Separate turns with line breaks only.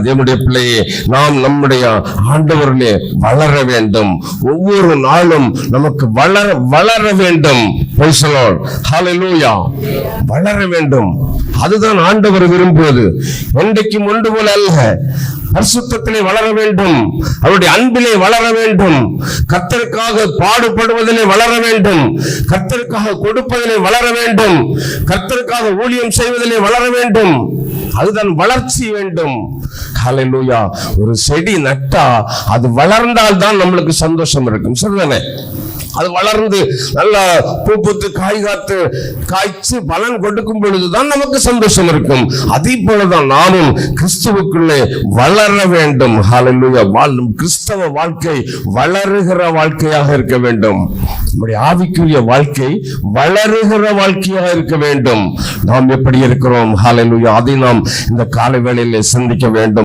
தேவனுடைய பிள்ளையே, நாம் நம்முடைய ஆண்டவரிலே வளர வேண்டும். ஒவ்வொரு நாளும் நமக்கு வளர வேண்டும். Praise the Lord. Hallelujah. வளர வேண்டும். அதுதான் ஆண்டவர் விரும்புவது. என்றைக்கும் ஒன்று போல அல்ல. பரிசுத்தத்திலே வளர வேண்டும், அவருடைய அன்பிலே வளர வேண்டும், கர்த்தருக்காக பாடுபடுவதிலே வளர வேண்டும், கர்த்தருக்காக கொடுப்பதிலே வளர வேண்டும், கர்த்தருக்காக ஊழியம் செய்வதிலே வளர வேண்டும். அதுதான் வளர்ச்சி வேண்டும். ஹல்லேலூயா. ஒரு செடி நட்டா அது வளர்ந்தால் தான் நம்மளுக்கு சந்தோஷம் இருக்கும். சரிதானே? அது வளர்ந்து நல்லா பூத்து காய்ச்சி பலன் கொடுக்கும் பொழுதுதான் நமக்கு சந்தோஷம் இருக்கும். அதே போலதான் நாமும் கிறிஸ்துவுக்குள்ளே வளர வேண்டும். ஹல்லேலூயா. வாழும் கிறிஸ்தவ வாழ்க்கை வளருகிற வாழ்க்கையாக இருக்க வேண்டும். நம்முடைய ஆவிக்குரிய வாழ்க்கை வளருகிற வாழ்க்கையாக இருக்க வேண்டும். நாம் எப்படி இருக்கிறோம்? ஹல்லேலூயா. அதை நாம் இந்த காலை வேளையிலே சிந்திக்க வேண்டும்.